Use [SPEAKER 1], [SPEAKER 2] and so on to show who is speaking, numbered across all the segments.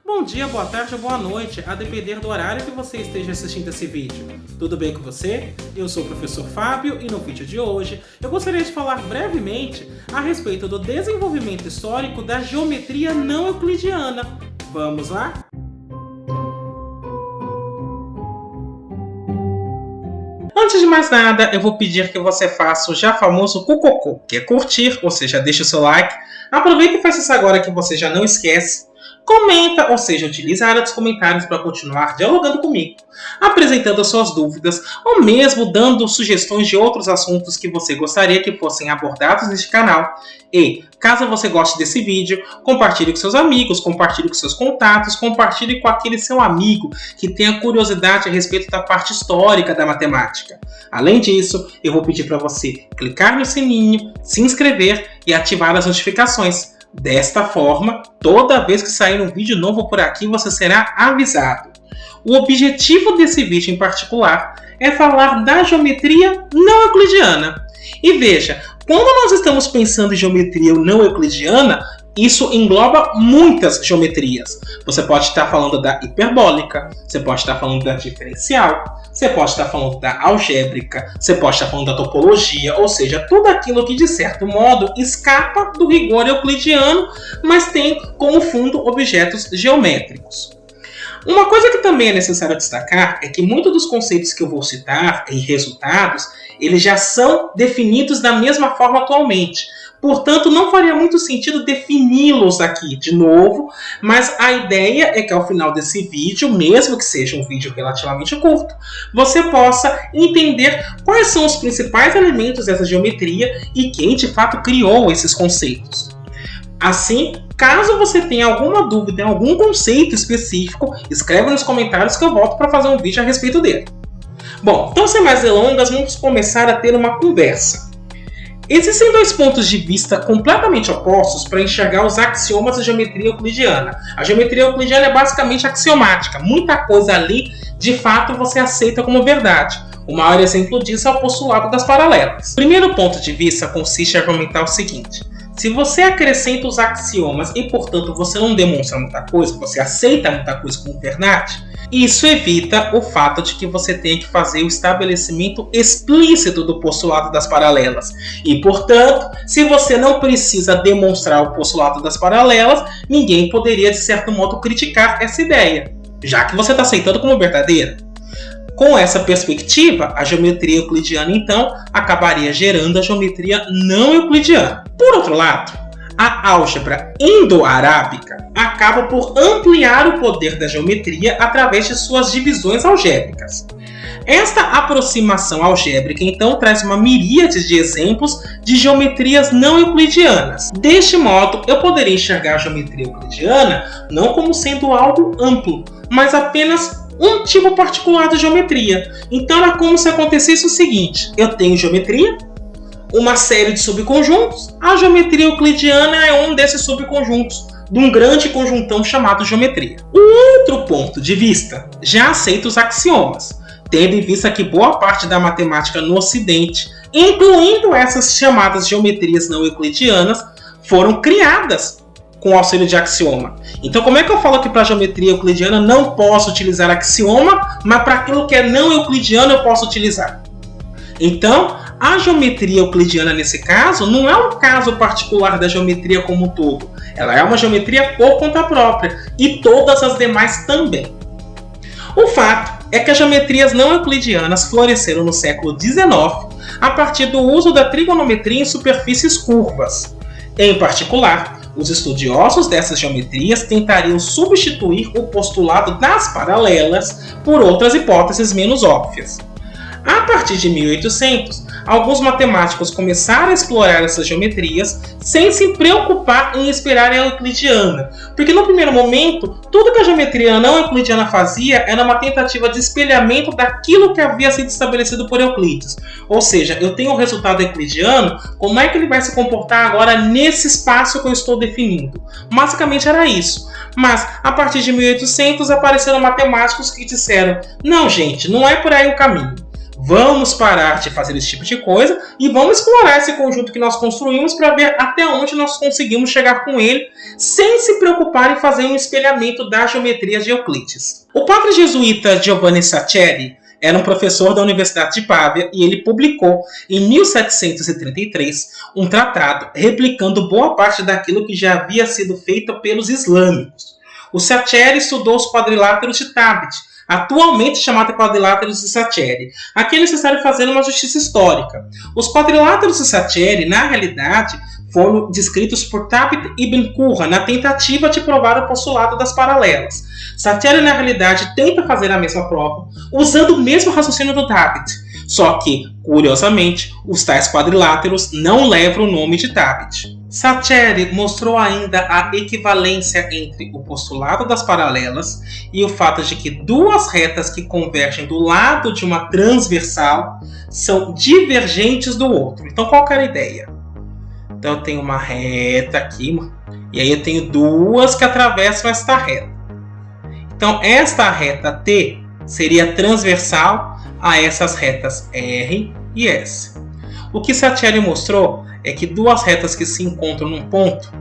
[SPEAKER 1] Bom dia, boa tarde ou boa noite, a depender do horário que você esteja assistindo esse vídeo. Tudo bem com você? Eu sou o professor Fábio e no vídeo de hoje eu gostaria de falar brevemente a respeito do desenvolvimento histórico da geometria não euclidiana. Vamos lá? Antes de mais nada, eu vou pedir que você faça o já famoso cucocô, que é curtir, ou seja, deixa o seu like. Aproveita e faça isso agora que você já não esquece. Comenta, ou seja, utilize a área dos comentários para continuar dialogando comigo, apresentando as suas dúvidas ou mesmo dando sugestões de outros assuntos que você gostaria que fossem abordados neste canal. E, caso você goste desse vídeo, compartilhe com seus amigos, compartilhe com seus contatos, compartilhe com aquele seu amigo que tenha curiosidade a respeito da parte histórica da matemática. Além disso, eu vou pedir para você clicar no sininho, se inscrever e ativar as notificações. Desta forma, toda vez que sair um vídeo novo por aqui, você será avisado. O objetivo desse vídeo em particular é falar da geometria não euclidiana. E veja, quando nós estamos pensando em geometria não euclidiana, isso engloba muitas geometrias. Você pode estar falando da hiperbólica, você pode estar falando da diferencial, você pode estar falando da algébrica, você pode estar falando da topologia, ou seja, tudo aquilo que de certo modo escapa do rigor euclidiano, mas tem como fundo objetos geométricos. Uma coisa que também é necessário destacar é que muitos dos conceitos que eu vou citar e resultados, eles já são definidos da mesma forma atualmente. Portanto, não faria muito sentido defini-los aqui de novo, mas a ideia é que ao final desse vídeo, mesmo que seja um vídeo relativamente curto, você possa entender quais são os principais elementos dessa geometria e quem de fato criou esses conceitos. Assim, caso você tenha alguma dúvida em algum conceito específico, escreve nos comentários que eu volto para fazer um vídeo a respeito dele. Bom, então sem mais delongas, vamos começar a ter uma conversa. Existem dois pontos de vista completamente opostos para enxergar os axiomas da geometria euclidiana. A geometria euclidiana é basicamente axiomática. Muita coisa ali, de fato, você aceita como verdade. O maior exemplo disso é o postulado das paralelas. O primeiro ponto de vista consiste em argumentar o seguinte: se você acrescenta os axiomas e, portanto, você não demonstra muita coisa, você aceita muita coisa como verdade, isso evita o fato de que você tenha que fazer o estabelecimento explícito do postulado das paralelas. E, portanto, se você não precisa demonstrar o postulado das paralelas, ninguém poderia, de certo modo, criticar essa ideia, já que você está aceitando como verdadeira. Com essa perspectiva, a geometria euclidiana, então, acabaria gerando a geometria não euclidiana. Por outro lado, a álgebra indo-arábica acaba por ampliar o poder da geometria através de suas divisões algébricas. Esta aproximação algébrica, então, traz uma miríade de exemplos de geometrias não euclidianas. Deste modo, eu poderia enxergar a geometria euclidiana não como sendo algo amplo, mas apenas um tipo particular de geometria. Então é como se acontecesse o seguinte: eu tenho geometria, uma série de subconjuntos, a geometria euclidiana é um desses subconjuntos de um grande conjuntão chamado geometria. O outro ponto de vista já aceita os axiomas, tendo em vista que boa parte da matemática no Ocidente, incluindo essas chamadas geometrias não euclidianas, foram criadas com o auxílio de axioma. Então, como é que eu falo que para a geometria euclidiana não posso utilizar axioma, mas para aquilo que é não euclidiano eu posso utilizar? Então, a geometria euclidiana nesse caso não é um caso particular da geometria como um todo. Ela é uma geometria por conta própria e todas as demais também. O fato é que as geometrias não euclidianas floresceram no século XIX a partir do uso da trigonometria em superfícies curvas. Em particular, os estudiosos dessas geometrias tentariam substituir o postulado das paralelas por outras hipóteses menos óbvias. A partir de 1800, alguns matemáticos começaram a explorar essas geometrias sem se preocupar em esperar a euclidiana, porque no primeiro momento, tudo que a geometria não euclidiana fazia era uma tentativa de espelhamento daquilo que havia sido estabelecido por Euclides. Ou seja, eu tenho um resultado euclidiano, como é que ele vai se comportar agora nesse espaço que eu estou definindo? Basicamente era isso. Mas, a partir de 1800, apareceram matemáticos que disseram: não, gente, não é por aí o caminho. Vamos parar de fazer esse tipo de coisa e vamos explorar esse conjunto que nós construímos para ver até onde nós conseguimos chegar com ele, sem se preocupar em fazer um espelhamento da geometria de Euclides. O padre jesuíta Giovanni Saccheri era um professor da Universidade de Pávia e ele publicou, em 1733, um tratado replicando boa parte daquilo que já havia sido feito pelos islâmicos. O Saccheri estudou os quadriláteros de Tabit, atualmente chamado quadriláteros de Saccheri. Aqui é necessário fazer uma justiça histórica. Os quadriláteros de Saccheri, na realidade, foram descritos por Tabit ibn Qurra na tentativa de provar o postulado das paralelas. Saccheri, na realidade, tenta fazer a mesma prova, usando o mesmo raciocínio do Tabit. Só que, curiosamente, os tais quadriláteros não levam o nome de Tabit. Saccheri mostrou ainda a equivalência entre o postulado das paralelas e o fato de que duas retas que convergem do lado de uma transversal são divergentes do outro. Então, qual que era a ideia? Então, eu tenho uma reta aqui, e aí eu tenho duas que atravessam esta reta. Então, esta reta T seria transversal a essas retas R e S. O que Saccheri mostrou é que duas retas que se encontram num ponto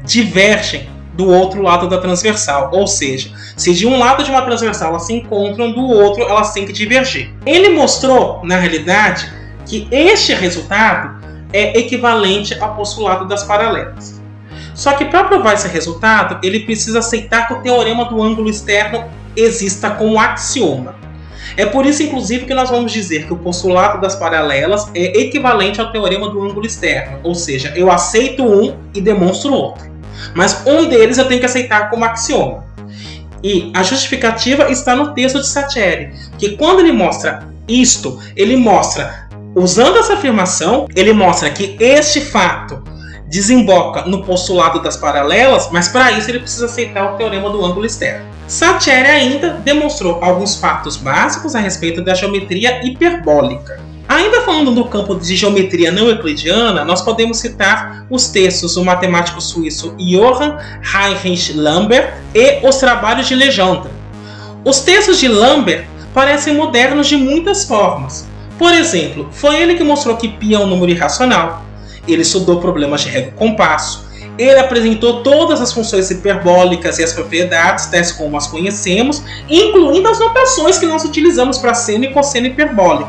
[SPEAKER 1] divergem do outro lado da transversal. Ou seja, se de um lado de uma transversal elas se encontram, do outro elas têm que divergir. Ele mostrou, na realidade, que este resultado é equivalente ao postulado das paralelas. Só que para provar esse resultado, ele precisa aceitar que o teorema do ângulo externo exista como axioma. É por isso, inclusive, que nós vamos dizer que o postulado das paralelas é equivalente ao teorema do ângulo externo. Ou seja, eu aceito um e demonstro o outro. Mas um deles eu tenho que aceitar como axioma. E a justificativa está no texto de Saccheri, que quando ele mostra isto, ele mostra, usando essa afirmação, ele mostra que este fato desemboca no postulado das paralelas, mas para isso ele precisa aceitar o teorema do ângulo externo. Saccheri ainda demonstrou alguns fatos básicos a respeito da geometria hiperbólica. Ainda falando do campo de geometria não euclidiana, nós podemos citar os textos do matemático suíço Johann Heinrich Lambert e os trabalhos de Legendre. Os textos de Lambert parecem modernos de muitas formas. Por exemplo, foi ele que mostrou que π é um número irracional. Ele estudou problemas de régua e compasso. Ele apresentou todas as funções hiperbólicas e as propriedades, tais como as conhecemos, incluindo as notações que nós utilizamos para seno e cosseno hiperbólico.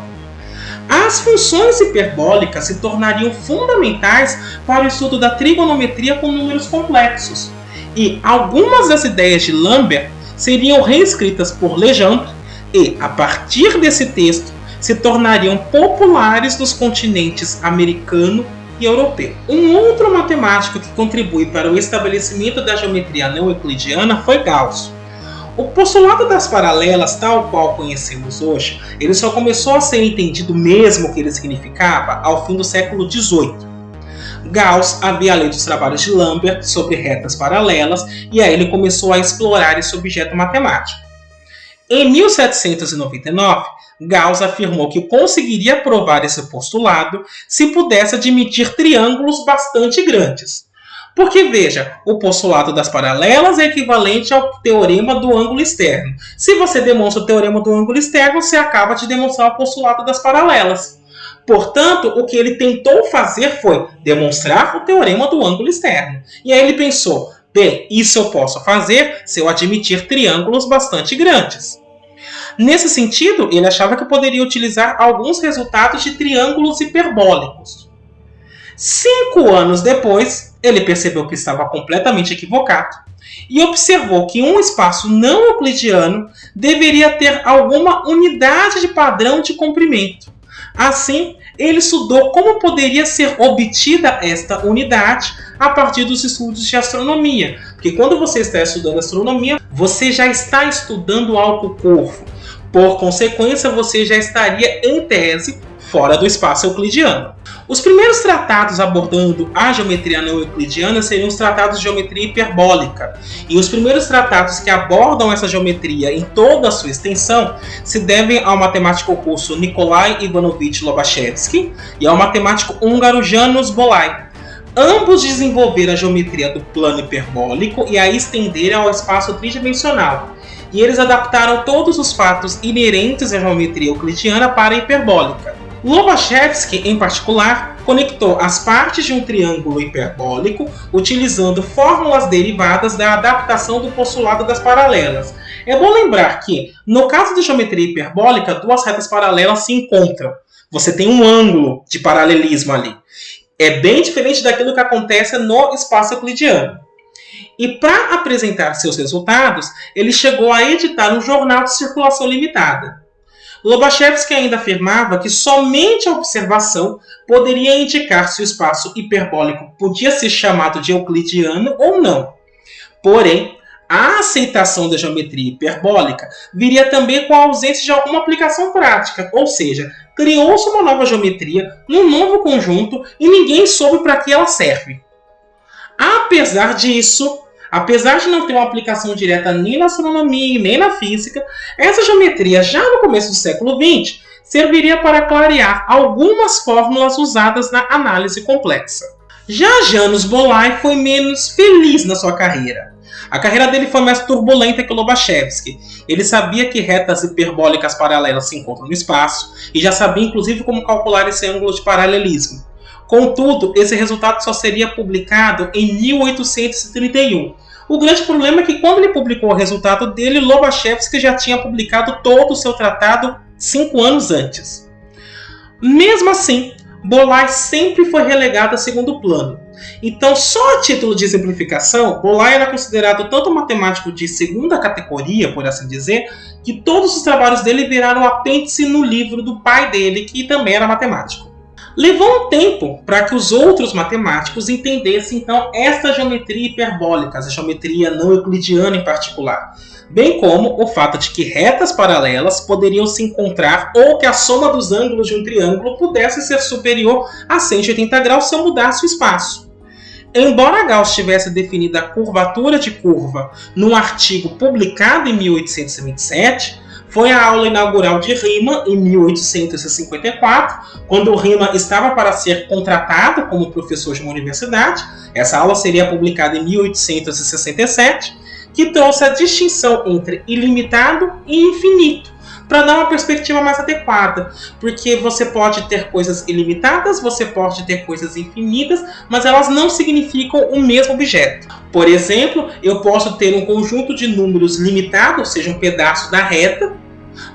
[SPEAKER 1] As funções hiperbólicas se tornariam fundamentais para o estudo da trigonometria com números complexos. E algumas das ideias de Lambert seriam reescritas por Legendre e, a partir desse texto, se tornariam populares nos continentes americano e europeu. Um outro matemático que contribui para o estabelecimento da geometria não euclidiana foi Gauss. O postulado das paralelas, tal qual conhecemos hoje, ele só começou a ser entendido mesmo o que ele significava ao fim do século XVIII. Gauss havia lido os trabalhos de Lambert sobre retas paralelas e aí ele começou a explorar esse objeto matemático. Em 1799, Gauss afirmou que conseguiria provar esse postulado se pudesse admitir triângulos bastante grandes. Porque, veja, o postulado das paralelas é equivalente ao teorema do ângulo externo. Se você demonstra o teorema do ângulo externo, você acaba de demonstrar o postulado das paralelas. Portanto, o que ele tentou fazer foi demonstrar o teorema do ângulo externo. E aí ele pensou, bem, isso eu posso fazer se eu admitir triângulos bastante grandes. Nesse sentido, ele achava que poderia utilizar alguns resultados de triângulos hiperbólicos. 5 anos depois, ele percebeu que estava completamente equivocado e observou que um espaço não euclidiano deveria ter alguma unidade de padrão de comprimento. Assim, ele estudou como poderia ser obtida esta unidade a partir dos estudos de astronomia. Porque quando você está estudando astronomia, você já está estudando algo curvo. Por consequência, você já estaria, em tese, fora do espaço euclidiano. Os primeiros tratados abordando a geometria não euclidiana seriam os tratados de geometria hiperbólica. E os primeiros tratados que abordam essa geometria em toda a sua extensão se devem ao matemático russo Nikolai Ivanovich Lobachevsky e ao matemático húngaro János Bolyai. Ambos desenvolveram a geometria do plano hiperbólico e a estenderam ao espaço tridimensional, e eles adaptaram todos os fatos inerentes à geometria euclidiana para a hiperbólica. Lobachevsky, em particular, conectou as partes de um triângulo hiperbólico utilizando fórmulas derivadas da adaptação do postulado das paralelas. É bom lembrar que, no caso da geometria hiperbólica, duas retas paralelas se encontram. Você tem um ângulo de paralelismo ali. É bem diferente daquilo que acontece no espaço euclidiano. E para apresentar seus resultados, ele chegou a editar um jornal de circulação limitada. Lobachevsky ainda afirmava que somente a observação poderia indicar se o espaço hiperbólico podia ser chamado de euclidiano ou não. Porém, a aceitação da geometria hiperbólica viria também com a ausência de alguma aplicação prática, ou seja, criou-se uma nova geometria num novo conjunto e ninguém soube para que ela serve. Apesar disso, apesar de não ter uma aplicação direta nem na astronomia nem na física, essa geometria já no começo do século XX serviria para clarear algumas fórmulas usadas na análise complexa. Já Janusz Bolyai foi menos feliz na sua carreira. A carreira dele foi mais turbulenta que o Lobachevsky. Ele sabia que retas hiperbólicas paralelas se encontram no espaço e já sabia inclusive como calcular esse ângulo de paralelismo. Contudo, esse resultado só seria publicado em 1831. O grande problema é que quando ele publicou o resultado dele, Lobachevsky já tinha publicado todo o seu tratado 5 anos antes. Mesmo assim, Bolyai sempre foi relegado a segundo plano. Então, só a título de exemplificação, Bolyai era considerado tanto matemático de segunda categoria, por assim dizer, que todos os trabalhos dele viraram apêndice no livro do pai dele, que também era matemático. Levou um tempo para que os outros matemáticos entendessem, então, esta geometria hiperbólica, a geometria não euclidiana em particular, bem como o fato de que retas paralelas poderiam se encontrar ou que a soma dos ângulos de um triângulo pudesse ser superior a 180 graus se eu mudasse o espaço. Embora Gauss tivesse definido a curvatura de curva num artigo publicado em 1827, foi a aula inaugural de Riemann em 1854, quando Riemann estava para ser contratado como professor de uma universidade. Essa aula seria publicada em 1867, que trouxe a distinção entre ilimitado e infinito, para dar uma perspectiva mais adequada, porque você pode ter coisas ilimitadas, você pode ter coisas infinitas, mas elas não significam o mesmo objeto. Por exemplo, eu posso ter um conjunto de números limitado, ou seja, um pedaço da reta,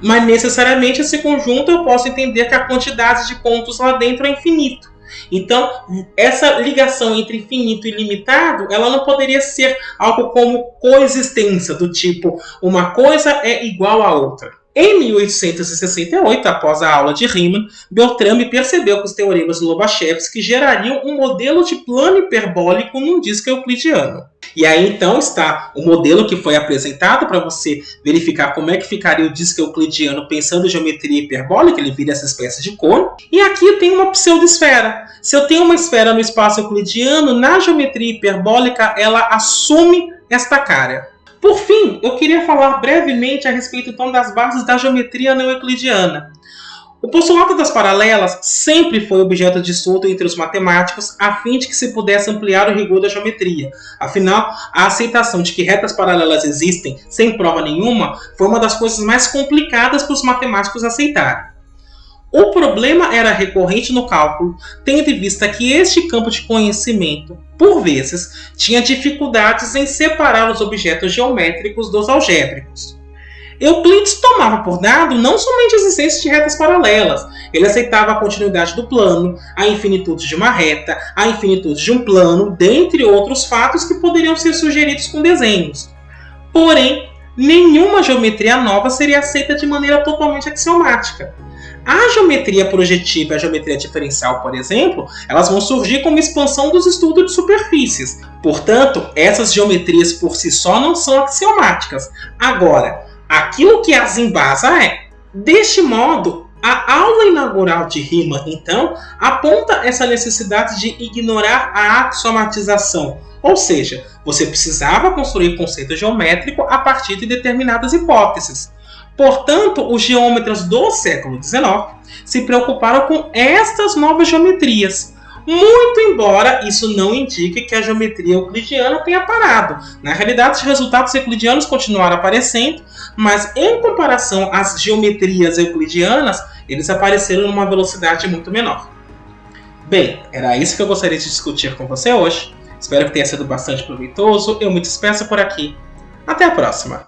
[SPEAKER 1] mas necessariamente esse conjunto eu posso entender que a quantidade de pontos lá dentro é infinito. Então, essa ligação entre infinito e limitado, ela não poderia ser algo como coexistência, do tipo, uma coisa é igual a outra. Em 1868, após a aula de Riemann, Beltrame percebeu que os teoremas de Lobachevsky gerariam um modelo de plano hiperbólico num disco euclidiano. E aí então está o modelo que foi apresentado para você verificar como é que ficaria o disco euclidiano pensando em geometria hiperbólica, ele vira essa espécie de cone. E aqui eu tenho uma pseudosfera. Se eu tenho uma esfera no espaço euclidiano, na geometria hiperbólica ela assume esta cara. Por fim, eu queria falar brevemente a respeito então das bases da geometria não euclidiana. O postulado das paralelas sempre foi objeto de estudo entre os matemáticos a fim de que se pudesse ampliar o rigor da geometria. Afinal, a aceitação de que retas paralelas existem sem prova nenhuma foi uma das coisas mais complicadas para os matemáticos aceitarem. O problema era recorrente no cálculo, tendo em vista que este campo de conhecimento, por vezes, tinha dificuldades em separar os objetos geométricos dos algébricos. Euclides tomava por dado não somente a existência de retas paralelas, ele aceitava a continuidade do plano, a infinitude de uma reta, a infinitude de um plano, dentre outros fatos que poderiam ser sugeridos com desenhos. Porém, nenhuma geometria nova seria aceita de maneira totalmente axiomática. A geometria projetiva e a geometria diferencial, por exemplo, elas vão surgir como expansão dos estudos de superfícies. Portanto, essas geometrias por si só não são axiomáticas. Agora, aquilo que as embasa é. Deste modo, a aula inaugural de Riemann, então, aponta essa necessidade de ignorar a axiomatização. Ou seja, você precisava construir conceito geométrico a partir de determinadas hipóteses. Portanto, os geômetras do século XIX se preocuparam com estas novas geometrias. Muito embora isso não indique que a geometria euclidiana tenha parado. Na realidade, os resultados euclidianos continuaram aparecendo, mas em comparação às geometrias euclidianas, eles apareceram numa velocidade muito menor. Bem, era isso que eu gostaria de discutir com você hoje. Espero que tenha sido bastante proveitoso. Eu me despeço por aqui. Até a próxima!